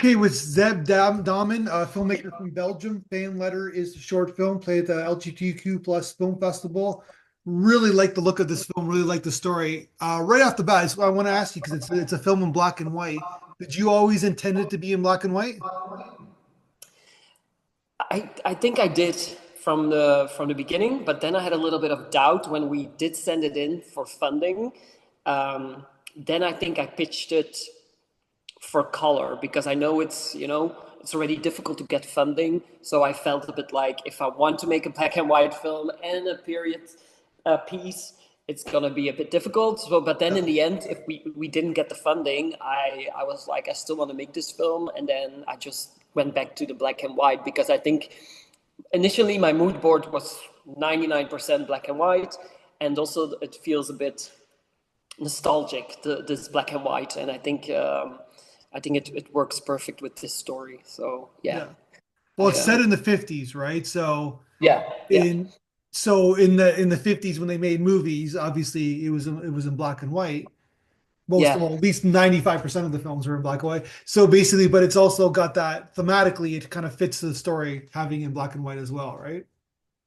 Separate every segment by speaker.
Speaker 1: Okay, with Zeb Daemen, a filmmaker from Belgium. Fan Letter is the short film, played at the LGBTQ plus film festival. Really like the look of this film, really like the story. Right off the bat, so I want to ask you because it's a film in black and white. Did you always intend it to be in black and white?
Speaker 2: I think I did from the beginning, but then I had a little bit of doubt when we did send it in for funding. Then I think I pitched it for color because I know it's already difficult to get funding. So I felt a bit like if I want to make a black and white film and a period piece, it's gonna be a bit difficult. So, but then in the end, if we didn't get the funding, I was like, I still want to make this film, and then I just went back to the black and white because I think initially my mood board was 99% black and white, and also it feels a bit nostalgic, this black and white, and I think it works perfect with this story. So yeah,
Speaker 1: Yeah. Well,
Speaker 2: I
Speaker 1: it's set in the 50s, right?
Speaker 2: yeah, yeah,
Speaker 1: In in the 50s when they made movies, obviously it was in black and white. Most,
Speaker 2: yeah.
Speaker 1: well, at least 95% of the films are in black and white. So basically, but it's also got that thematically, it kind of fits the story having in black and white as well, right?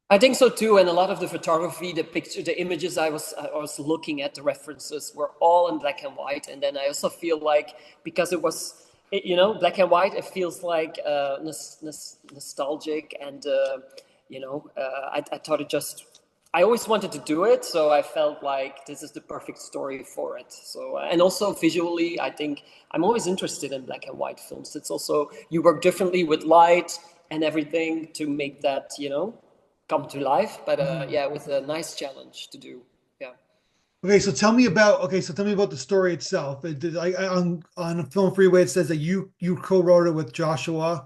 Speaker 2: I think so too, and a lot of the photography, the picture, the images I was looking at, the references were all in black and white, and then I also feel like because it was, black and white, it feels like nostalgic, and I thought it just. I always wanted to do it, so I felt like this is the perfect story for it. So, and also visually, I think I'm always interested in black and white films. It's also you work differently with light and everything to make that, come to life. But
Speaker 1: Mhm.
Speaker 2: yeah, it was a nice challenge to do. Yeah.
Speaker 1: Okay, so tell me about the story itself. On Film Freeway, it says that you co-wrote it with Joshua,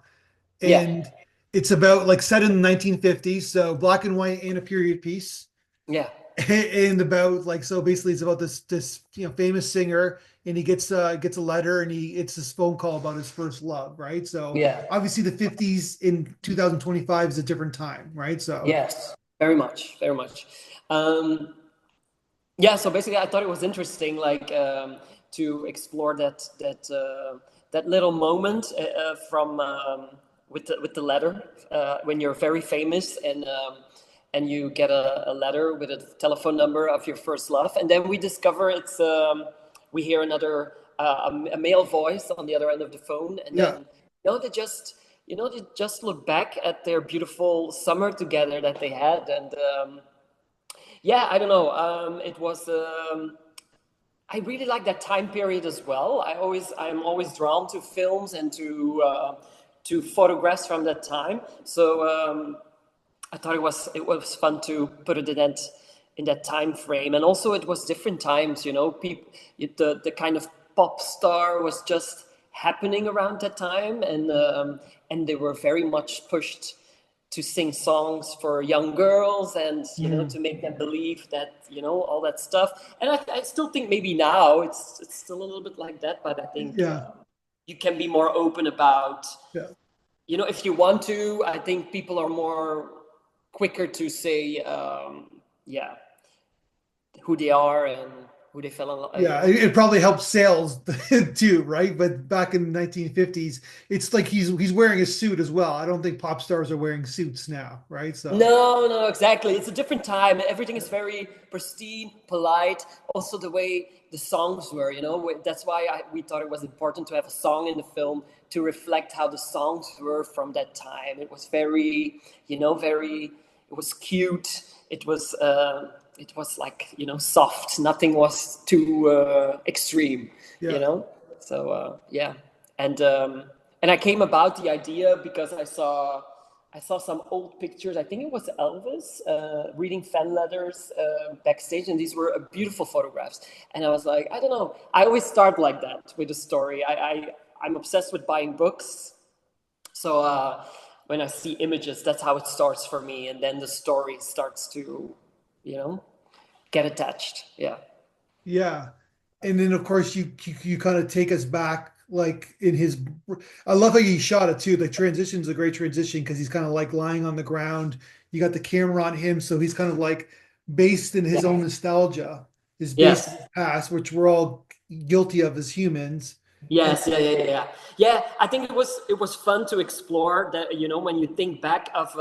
Speaker 2: Yeah.
Speaker 1: and it's about like set in the 1950s, so black and white and a period piece.
Speaker 2: Yeah.
Speaker 1: And about like so basically it's about this famous singer, and he gets a letter, and he it's this phone call about his first love, right? So
Speaker 2: Yeah.
Speaker 1: obviously the 50s in 2025 is a different time, right? So
Speaker 2: Yes. Very much. Very much. Um, yeah. So basically, I thought it was interesting, like to explore that little moment from with the letter when you're very famous and you get a letter with a telephone number of your first love, and then we discover we hear another a male voice on the other end of the phone, and
Speaker 1: yeah,
Speaker 2: then they just look back at their beautiful summer together that they had, and yeah, I don't know. It was. I really like that time period as well. I'm always drawn to films and to photographs from that time. So I thought it was fun to put it in that time frame, and also it was different times. People, the kind of pop star was just happening around that time, and they were very much pushed to sing songs for young girls and
Speaker 1: mm,
Speaker 2: to make them believe that all that stuff. And I still think maybe now it's still a little bit like that, but I think
Speaker 1: yeah,
Speaker 2: you can be more open about
Speaker 1: yeah.
Speaker 2: if you want to. I think people are more quicker to say yeah, who they are and who they fell in love,
Speaker 1: Yeah, it probably helped sales too, right? But back in the 1950s, it's like he's wearing a suit as well. I don't think pop stars are wearing suits now, right? So
Speaker 2: No, no, exactly. It's a different time. Everything is very pristine, polite. Also, the way the songs were, that's why we thought it was important to have a song in the film to reflect how the songs were from that time. It was very, it was cute. It was like, soft. Nothing was too extreme, you
Speaker 1: yeah,
Speaker 2: know? So, yeah. And, um, and I came about the idea because I saw some old pictures. I think it was Elvis reading fan letters backstage, and these were beautiful photographs. And I was like, I don't know. I always start like that with a story. I'm obsessed with buying books, so when I see images, that's how it starts for me, and then the story starts to, you know, get attached. Yeah.
Speaker 1: yeah. And then of course you kind of take us back like in his. I love how you shot it too. The transition's a great transition because he's kind of like lying on the ground. You got the camera on him, so he's kind of like based in his own
Speaker 2: Yeah.
Speaker 1: nostalgia, is based in
Speaker 2: Yes.
Speaker 1: his past, which we're all guilty of as humans.
Speaker 2: Yes, yeah, yeah, yeah, yeah. Yeah, I think it was fun to explore that, when you think back of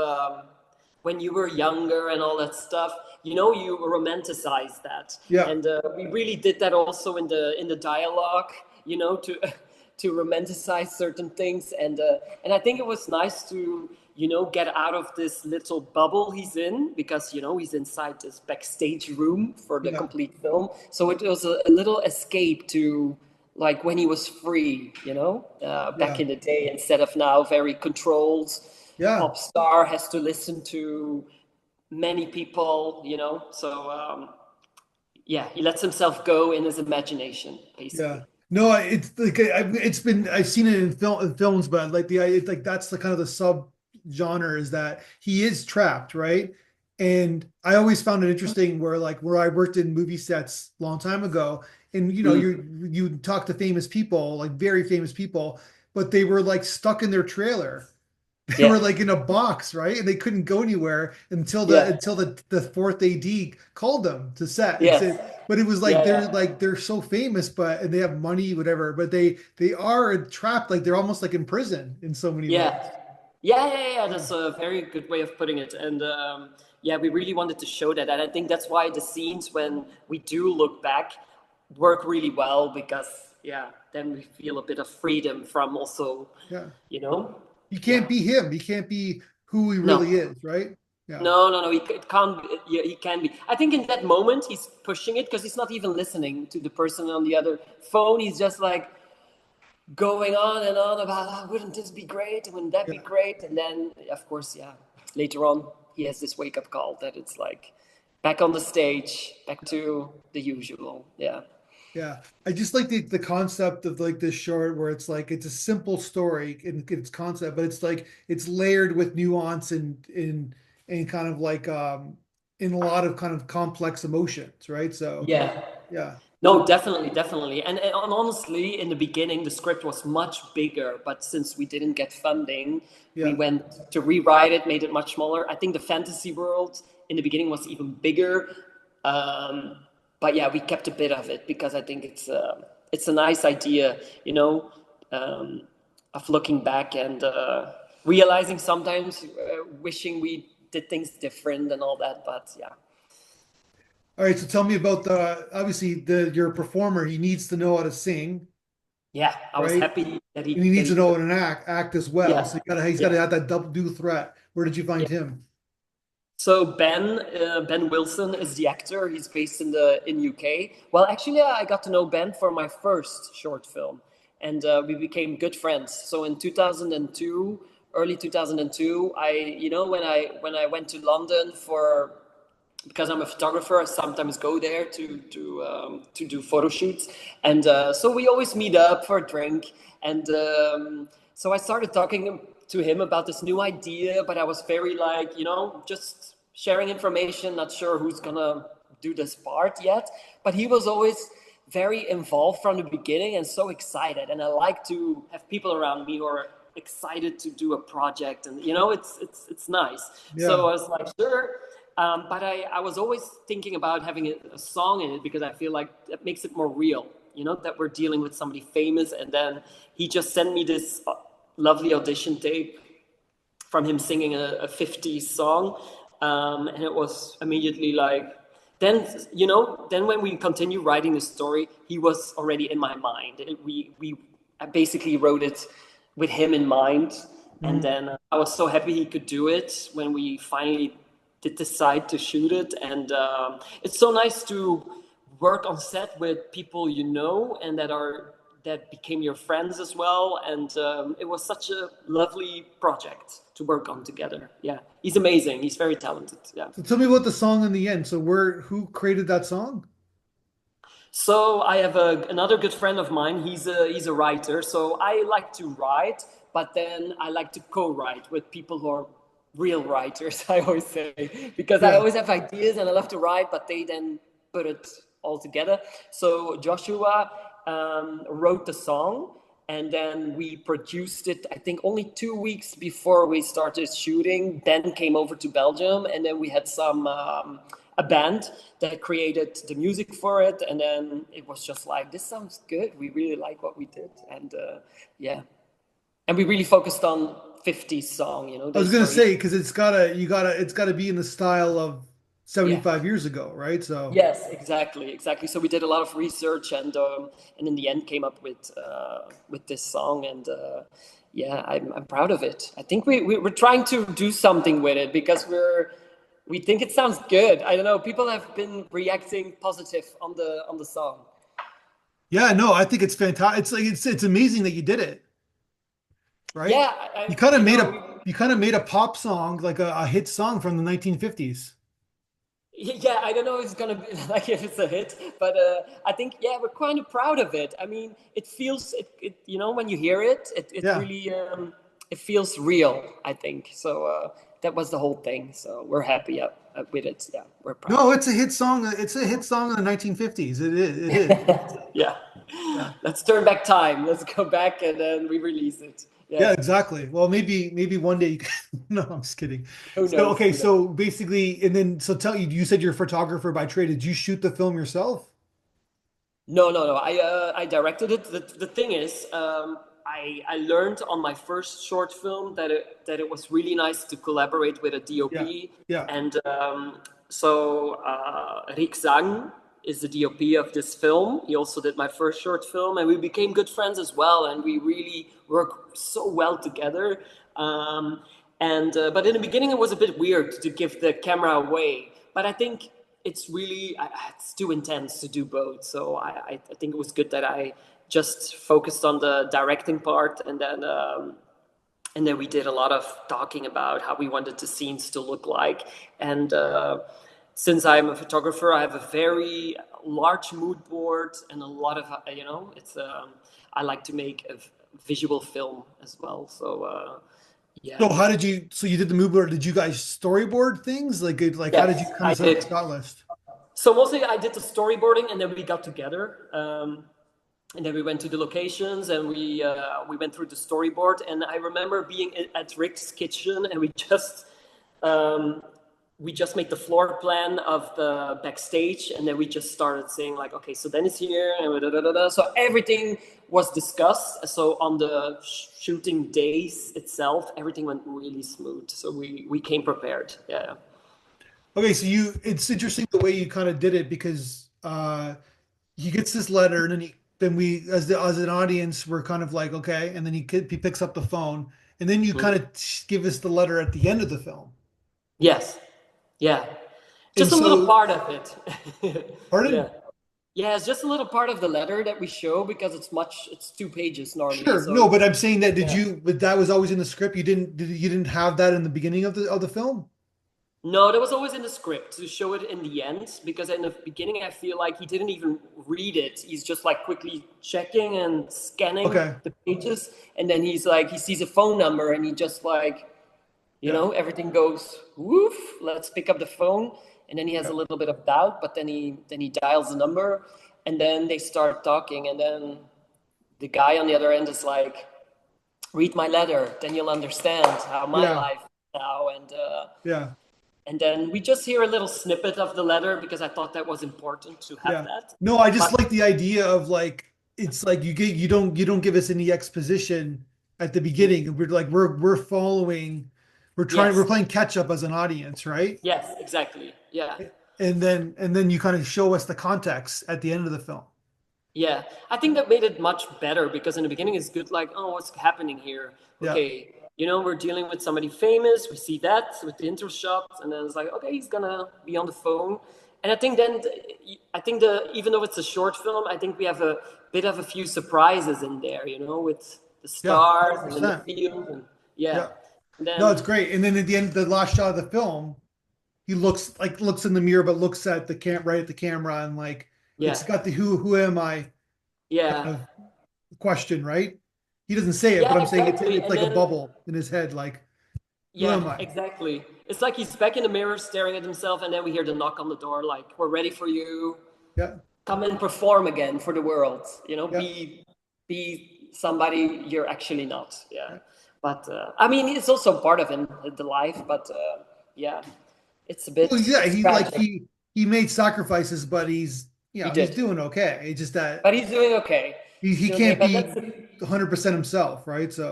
Speaker 2: when you were younger and all that stuff, you romanticize that.
Speaker 1: Yeah,
Speaker 2: And we really did that also in the dialogue, to to romanticize certain things. And I think it was nice to, get out of this little bubble he's in, because, he's inside this backstage room for the
Speaker 1: yeah,
Speaker 2: complete film. So it was a little escape to, like, when he was free, back
Speaker 1: yeah,
Speaker 2: in the day, instead of now very controlled
Speaker 1: yeah.
Speaker 2: pop star, has to listen to many people, So yeah, he lets himself go in his imagination,
Speaker 1: Yeah.
Speaker 2: basically.
Speaker 1: No, it's like it's been I've seen it in films, but like it's like that's the kind of the sub genre is that he is trapped, right? And I always found it interesting where I worked in movie sets a long time ago, and
Speaker 2: Mm.
Speaker 1: you talk to famous people, like very famous people, but they were like stuck in their trailer. They
Speaker 2: Yeah,
Speaker 1: were like in a box, right? And they couldn't go anywhere until the
Speaker 2: yeah,
Speaker 1: until the fourth AD called them to set and
Speaker 2: yes,
Speaker 1: said, but it was
Speaker 2: yeah, yeah.
Speaker 1: like they're so famous, but and they have money, whatever, but they are trapped, like they're almost like in prison in so many ways.
Speaker 2: Yeah, yeah, yeah, yeah.
Speaker 1: Yeah.
Speaker 2: That's a very good way of putting it. And yeah, we really wanted to show that. And I think that's why the scenes, when we do look back, work really well, because, yeah, then we feel a bit of freedom from also,
Speaker 1: Yeah.
Speaker 2: you know,
Speaker 1: He can't
Speaker 2: yeah.
Speaker 1: be him. He can't be who he really
Speaker 2: No,
Speaker 1: is, right? Yeah.
Speaker 2: no, no, no. It can't. Yeah, he can be. I think in that moment he's pushing it, because he's not even listening to the person on the other phone. He's just like going on about, wouldn't this be great? Wouldn't that be
Speaker 1: Yeah.
Speaker 2: great? And then, of course, yeah, later on, he has this wake up call that it's like back on the stage, back to the usual. Yeah.
Speaker 1: Yeah, I just like the concept of like this short where it's like it's a simple story in its concept, but it's like it's layered with nuance and kind of like in a lot of kind of complex emotions, right? So
Speaker 2: Yeah.
Speaker 1: yeah,
Speaker 2: No, definitely, definitely. And honestly, in the beginning, the script was much bigger, but since we didn't get funding, we
Speaker 1: yeah,
Speaker 2: went to rewrite it, made it much smaller. I think the fantasy world in the beginning was even bigger. Um, but yeah, we kept a bit of it, because I think it's a nice idea, um, of looking back and realizing sometimes, wishing we did things different and all that. But yeah.
Speaker 1: all right. So tell me about the obviously the your performer. He needs to know how to sing,
Speaker 2: Yeah, I was
Speaker 1: right?
Speaker 2: happy that
Speaker 1: And he
Speaker 2: that
Speaker 1: needs
Speaker 2: he
Speaker 1: to know
Speaker 2: could.
Speaker 1: how to act as well.
Speaker 2: Yeah,
Speaker 1: So he's got
Speaker 2: yeah,
Speaker 1: to have that double dual threat. Where did you find
Speaker 2: yeah.
Speaker 1: him?
Speaker 2: So Ben Wilson is the actor. He's based in UK. Well, actually, I got to know Ben for my first short film, and we became good friends. So in 2002, early 2002, when I went to London for, because I'm a photographer, I sometimes go there to do photo shoots, and so we always meet up for a drink. And so I started talking to him about this new idea, but I was very like, just sharing information, not sure who's gonna do this part yet. But he was always very involved from the beginning and so excited. And I like to have people around me who are excited to do a project, and it's nice.
Speaker 1: Yeah,
Speaker 2: So I was like, sure. But I was always thinking about having a song in it, because I feel like that makes it more real, that we're dealing with somebody famous. And then he just sent me this lovely audition tape from him singing a 50s song. And it was immediately like, then when we continue writing the story, he was already in my mind. I basically wrote it with him in mind. And
Speaker 1: Mm.
Speaker 2: then I was so happy he could do it when we finally did decide to shoot it. And it's so nice to work on set with people and that became your friends as well. And it was such a lovely project to work on together. Yeah, he's amazing. He's very talented. Yeah.
Speaker 1: So tell me about the song in the end. So who created that song?
Speaker 2: So I have another good friend of mine. He's a writer. So I like to write, but then I like to co-write with people who are real writers. I always say, because I
Speaker 1: Yeah.
Speaker 2: always have ideas and I love to write, but they then put it all together. So Joshua wrote the song, and then we produced it. I think only 2 weeks before we started shooting. Ben came over to Belgium, and then we had some a band that created the music for it, and then it was just like, this sounds good. We really like what we did, and yeah, and we really focused on 50s song. You know,
Speaker 1: I
Speaker 2: they
Speaker 1: was gonna
Speaker 2: started.
Speaker 1: say because it's gotta be in the style of
Speaker 2: Yeah.
Speaker 1: 75 years ago, right? So
Speaker 2: Yes, exactly, exactly. So we did a lot of research, and in the end came up with this song, and yeah, I'm proud of it. I think we're trying to do something with it because we think it sounds good. I don't know. People have been reacting positive on the song.
Speaker 1: yeah, no, I think it's fantastic. It's like it's amazing that you did it, right?
Speaker 2: Yeah,
Speaker 1: You kind of
Speaker 2: you
Speaker 1: made
Speaker 2: know,
Speaker 1: a you kind of made a pop song, like a hit song from the 1950s.
Speaker 2: yeah, I don't know if it's gonna be like if it's a hit, but I think yeah, we're kind of proud of it. I mean, it feels you know, when you hear it, it
Speaker 1: Yeah.
Speaker 2: really it feels real. I think so. That was the whole thing. So we're happy with it. Yeah, we're proud.
Speaker 1: No, it's a hit song. It's a hit song in the 1950s. It is. It is.
Speaker 2: Yeah,
Speaker 1: Yeah.
Speaker 2: let's turn back time. Let's go back and then we release it.
Speaker 1: Yeah,
Speaker 2: Yeah,
Speaker 1: exactly. Well, maybe one day you can. No, I'm just kidding.
Speaker 2: who
Speaker 1: So,
Speaker 2: knows?
Speaker 1: okay,
Speaker 2: Who knows?
Speaker 1: so basically, and then so tell you said you're a photographer by trade. Did you shoot the film yourself?
Speaker 2: No, no, no. I directed it. The thing is, I learned on my first short film that it was really nice to collaborate with a
Speaker 1: Yeah.
Speaker 2: DOP,
Speaker 1: Yeah.
Speaker 2: and so Rick Zang is the DOP of this film. He also did my first short film, and we became good friends as well. And we really work so well together. And but in the beginning, it was a bit weird to give the camera away. But I think it's really it's too intense to do both. So I think it was good that I just focused on the directing part, and then we did a lot of talking about how we wanted the scenes to look like. And since I'm a photographer, I have a very large mood board and a lot of you know, it's I like to make a visual film as well. So yeah.
Speaker 1: So how did you? So you did the movie, or did you guys storyboard things? Like how did you
Speaker 2: Yes,
Speaker 1: kind
Speaker 2: I
Speaker 1: of set up the
Speaker 2: did.
Speaker 1: shot list?
Speaker 2: So mostly I did the storyboarding, and then we got together, and then we went to the locations, and we went through the storyboard. And I remember being at Rick's kitchen, and um, we just made the floor plan of the backstage, and then we just started saying like, okay, so then it's here, and da, da, da, da. So everything was discussed. So on the shooting days itself, everything went really smooth. So we came prepared. Yeah.
Speaker 1: Okay, so it's interesting the way you kind of did it because he gets this letter and then then we as an audience we're kind of like okay, and then he picks up the phone and then you kind
Speaker 2: Mhm.
Speaker 1: of give us the letter at the end of the film.
Speaker 2: Yes. Yeah.
Speaker 1: And
Speaker 2: Just a little
Speaker 1: so,
Speaker 2: part of it. Yeah.
Speaker 1: pardon?
Speaker 2: Yeah, it's just a little part of the letter that we show because it's 2 pages normally.
Speaker 1: Sure,
Speaker 2: So
Speaker 1: no, but
Speaker 2: it's
Speaker 1: I'm saying that
Speaker 2: yeah.
Speaker 1: but that was always in the script. You didn't have that in the beginning of the film?
Speaker 2: No, that was always in the script to show it in the end because in the beginning I feel like he didn't even read it. He's just like quickly checking and scanning
Speaker 1: Okay.
Speaker 2: the pages, and then he's like he sees a phone number and he just like you
Speaker 1: Yeah.
Speaker 2: know everything goes woof. Let's pick up the phone, and then he has
Speaker 1: Yeah.
Speaker 2: a little bit of doubt, but then he dials the number, and then they start talking, and then the guy on the other end is like, "Read my letter, then you'll understand how my
Speaker 1: Yeah.
Speaker 2: life is now."
Speaker 1: Yeah.
Speaker 2: And then we just hear a little snippet of the letter because I thought that was important to have
Speaker 1: Yeah.
Speaker 2: that.
Speaker 1: No, I just
Speaker 2: But
Speaker 1: like the idea of like it's like you don't give us any exposition at the beginning. We're like we're following, we're
Speaker 2: yes,
Speaker 1: playing catch up as an audience, right?
Speaker 2: yes, exactly. Yeah.
Speaker 1: And then you kind of show us the context at the end of the film.
Speaker 2: Yeah, I think that made it much better because in the beginning it's good, like, oh, what's happening here?
Speaker 1: Yeah.
Speaker 2: Okay, you know, we're dealing with somebody famous. We see that with the intro shot, and then it's like, okay, he's gonna be on the phone. And I think then, I think even though it's a short film, I think we have a bit of a few surprises in there, you know, with the
Speaker 1: Yeah,
Speaker 2: stars and then the
Speaker 1: 100%.
Speaker 2: field, and yeah.
Speaker 1: Yeah.
Speaker 2: And
Speaker 1: No, it's
Speaker 2: then,
Speaker 1: great. And then at the end, the last shot of the film, he looks in the mirror, but looks at the right at the camera, and like it's
Speaker 2: yeah,
Speaker 1: got the who am I
Speaker 2: yeah,
Speaker 1: kind of question, right? He doesn't say it, but
Speaker 2: yeah,
Speaker 1: I'm saying
Speaker 2: exactly.
Speaker 1: it's
Speaker 2: And
Speaker 1: like a
Speaker 2: then
Speaker 1: bubble in his head, like who
Speaker 2: yeah,
Speaker 1: am I?
Speaker 2: exactly. It's like he's back in the mirror staring at himself, and then we hear the knock on the door, like, we're ready for you.
Speaker 1: Yeah,
Speaker 2: Come and perform again for the world. You know,
Speaker 1: yeah,
Speaker 2: be somebody you're actually not. Yeah.
Speaker 1: yeah.
Speaker 2: But I mean, it's also part of him, the life, but yeah, it's a
Speaker 1: Well,
Speaker 2: bit
Speaker 1: yeah,
Speaker 2: tragic.
Speaker 1: he he made sacrifices, but
Speaker 2: He
Speaker 1: he's
Speaker 2: did,
Speaker 1: doing okay. It's just that
Speaker 2: but he's doing okay. He's
Speaker 1: he
Speaker 2: doing okay,
Speaker 1: can't
Speaker 2: but that's
Speaker 1: be 100% himself, right? So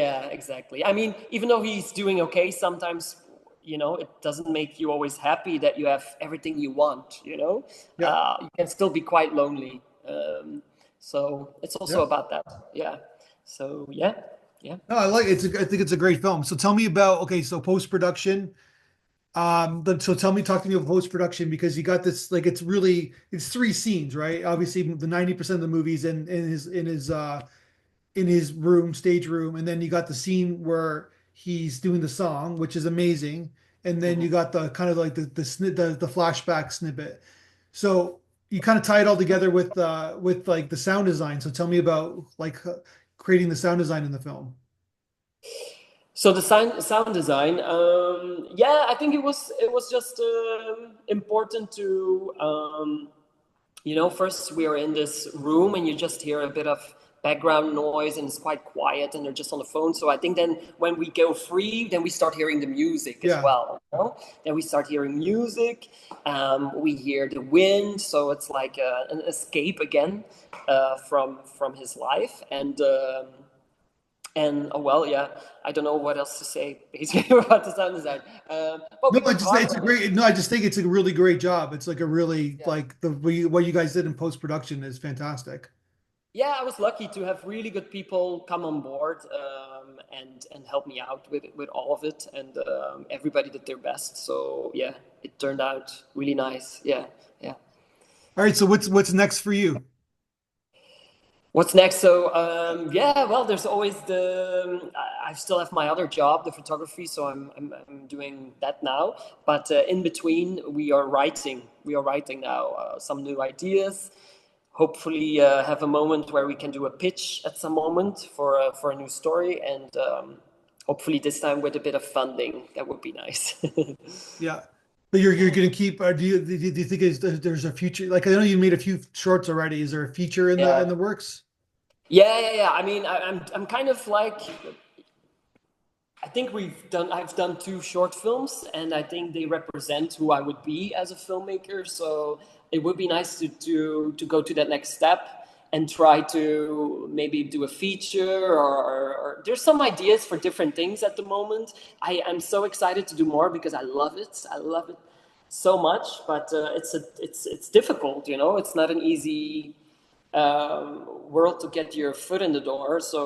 Speaker 2: yeah, exactly. I mean, even though he's doing okay, sometimes, it doesn't make you always happy that you have everything you want,
Speaker 1: yeah,
Speaker 2: You can still be quite lonely. So it's also
Speaker 1: yeah.
Speaker 2: about that. Yeah. So, yeah. Yeah.
Speaker 1: No, I think it's a great film. So tell me about, okay, so post-production. So talk to me about post-production because you got this, like, it's three scenes, right? Obviously, the 90% of the movies in his room, stage room, and then you got the scene where he's doing the song, which is amazing, and then you
Speaker 2: Mhm.
Speaker 1: got the kind of like the flashback snippet. So you kind of tie it all together with like the sound design. So tell me about like creating the sound design in the film.
Speaker 2: So the sound design, yeah, I think it was just important to first we are in this room and you just hear a bit of background noise and it's quite quiet and they're just on the phone. So I think then when we go free, then we start hearing the music as
Speaker 1: Yeah,
Speaker 2: well. Then we start hearing music. We hear the wind, so it's like an escape again from his life. And oh well, yeah, I don't know what else to say basically about the sound design. But
Speaker 1: no,
Speaker 2: we worked hard
Speaker 1: it's a
Speaker 2: on it.
Speaker 1: great. No, I just think it's a really great job. It's like a really
Speaker 2: Yeah.
Speaker 1: like what you guys did in post-production is fantastic.
Speaker 2: Yeah, I was lucky to have really good people come on board and help me out with all of it, and everybody did their best. So yeah, it turned out really nice. Yeah, yeah.
Speaker 1: All right, so what's next for you?
Speaker 2: What's next? So yeah, well, there's always I still have my other job, the photography, so I'm doing that now. But in between, we are writing. We are writing now some new ideas. Hopefully, have a moment where we can do a pitch at some moment for a new story, and hopefully this time with a bit of funding. That would be nice.
Speaker 1: Yeah. But you're gonna keep do you think there's a future, like I know you made a few shorts already. Is there a feature
Speaker 2: Yeah.
Speaker 1: in the works?
Speaker 2: Yeah, yeah, yeah. I mean, I'm kind of like I think I've done two short films, and I think they represent who I would be as a filmmaker. So it would be nice to go to that next step and try to maybe do a feature or there's some ideas for different things at the moment. I am so excited to do more because I love it. I love it so much, but it's difficult. It's not an easy world to get your foot in the door. So,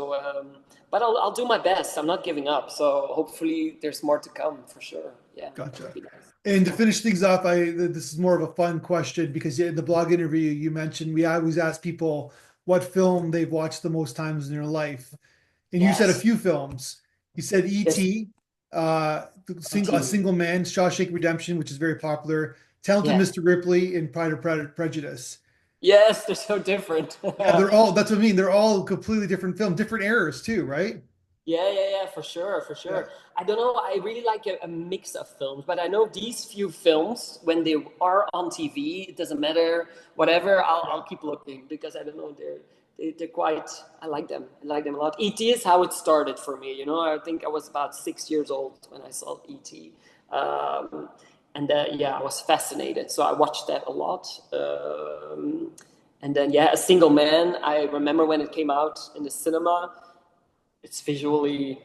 Speaker 2: but I'll do my best. I'm not giving up. So hopefully there's more to come for sure. Yeah,
Speaker 1: Gotcha.
Speaker 2: would be nice.
Speaker 1: And to finish things off, this is more of a fun question because in the blog interview you mentioned we always ask people what film they've watched the most times in their life, and you said a
Speaker 2: Yes,
Speaker 1: few films. You said
Speaker 2: yes,
Speaker 1: E.T., a
Speaker 2: IT.
Speaker 1: Single Man, Shawshank Redemption, which is very popular, Talented
Speaker 2: Yeah,
Speaker 1: Mr. Ripley, and Pride and Prejudice.
Speaker 2: yes, they're so different.
Speaker 1: Yeah, they're all. That's what I mean. They're all completely different film, different eras too, right?
Speaker 2: Yeah, yeah, yeah, for sure, for
Speaker 1: Yeah,
Speaker 2: sure. I don't know. I really like a mix of films, but I know these few films, when they are on TV, it doesn't matter, whatever. I'll
Speaker 1: yeah,
Speaker 2: keep looking because I don't know. They're quite. I like them. I like them a lot. ET is how it started for me. I think I was about 6 years old when I saw ET, and yeah, I was fascinated. So I watched that a lot. And then yeah, A Single Man. I remember when it came out in the cinema. It's visually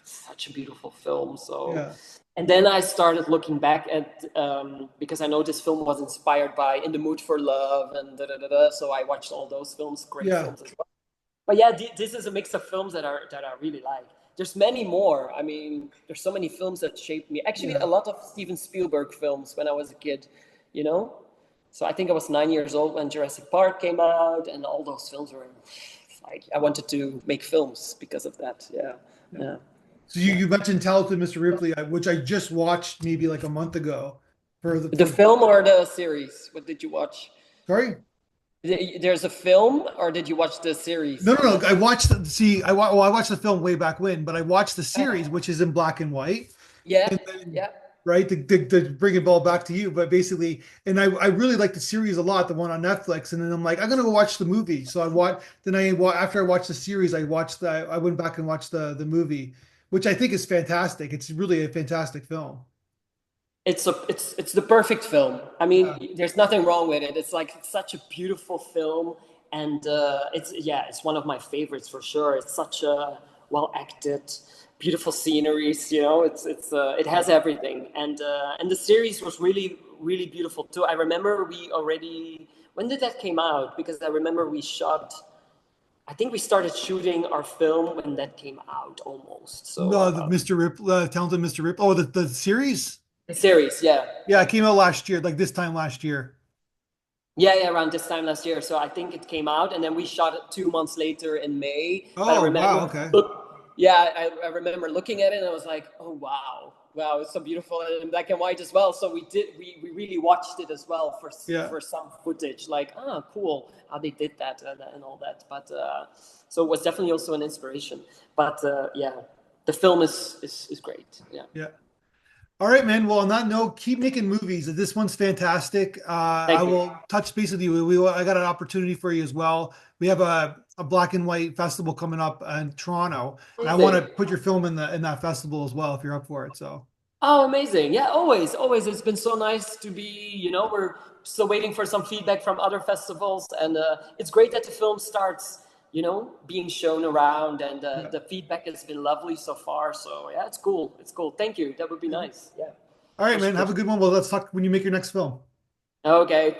Speaker 2: such a beautiful film. So,
Speaker 1: yeah,
Speaker 2: and then I started looking back at because I know this film was inspired by In the Mood for Love and da da da da. So I watched all those films, great
Speaker 1: yeah,
Speaker 2: films as well. But yeah, this is a mix of films that I really like. There's many more. I mean, there's so many films that shaped me. Actually, a
Speaker 1: yeah.
Speaker 2: lot of Steven Spielberg films when I was a kid. You know, so I think I was 9 years old when Jurassic Park came out, and all those films were like I wanted to make films because of that. Yeah,
Speaker 1: Yeah.
Speaker 2: yeah.
Speaker 1: So you mentioned Talented Mr. Ripley, which I just watched maybe like a month ago
Speaker 2: The
Speaker 1: for
Speaker 2: film or the series? What did you watch?
Speaker 1: sorry.
Speaker 2: There's a film, or did you watch the series
Speaker 1: No,
Speaker 2: on
Speaker 1: no, no. I
Speaker 2: Netflix?
Speaker 1: watched see I watched the film way back when, but I watched the series,
Speaker 2: Ah,
Speaker 1: which is in black and white.
Speaker 2: yeah,
Speaker 1: And then
Speaker 2: yeah.
Speaker 1: right to bring it all back to you, but basically, and I really like the series a lot, the one on Netflix. And then I'm like, I'm gonna go watch the movie. So I watched. Then after I watched the series, I went back and watched the movie, which I think is fantastic. It's really a fantastic film.
Speaker 2: It's the perfect film. I
Speaker 1: Yeah.
Speaker 2: mean, there's nothing wrong with it. It's like it's such a beautiful film, and it's yeah, it's one of my favorites for sure. It's such a well acted, beautiful sceneries. You know, it has everything, and the series was really beautiful too. I remember we already when did that came out? Because I remember we shot. I think we started shooting our film when that came out almost. So
Speaker 1: No, the Mr. Rip, Talented Mr. Rip. Oh, the series?
Speaker 2: the series, yeah.
Speaker 1: Yeah, it came out last year, like this time last year.
Speaker 2: Yeah, yeah, around this time last year. So I think it came out, and then we shot it 2 months later in May. But I
Speaker 1: Oh, wow.
Speaker 2: remember,
Speaker 1: Okay.
Speaker 2: yeah, I remember looking at it, and I was like, oh wow, wow, it's so beautiful and in black and white as well. So we really watched it as well
Speaker 1: Yeah.
Speaker 2: for some footage, like cool how they did that and all that. But so it was definitely also an inspiration. But yeah, the film is great. Yeah,
Speaker 1: Yeah. All right, man. Well, on that note, keep making movies. This one's fantastic. I
Speaker 2: thank you.
Speaker 1: will touch base with you. I got an opportunity for you as well. We have a black and white festival coming up in Toronto, and I want
Speaker 2: Amazing.
Speaker 1: to put your film in that festival as well if you're up for it. So,
Speaker 2: Oh, amazing. Yeah, always, always. It's been so nice to be, we're still waiting for some feedback from other festivals. And it's great that the film starts, being shown around. And
Speaker 1: yeah.
Speaker 2: the feedback has been lovely so far. So, yeah, it's cool. It's cool. Thank you. That would be
Speaker 1: Yeah.
Speaker 2: nice. Yeah,
Speaker 1: All right,
Speaker 2: for
Speaker 1: man. Have
Speaker 2: sure.
Speaker 1: a good one. Well, let's talk when you make your next film.
Speaker 2: Okay.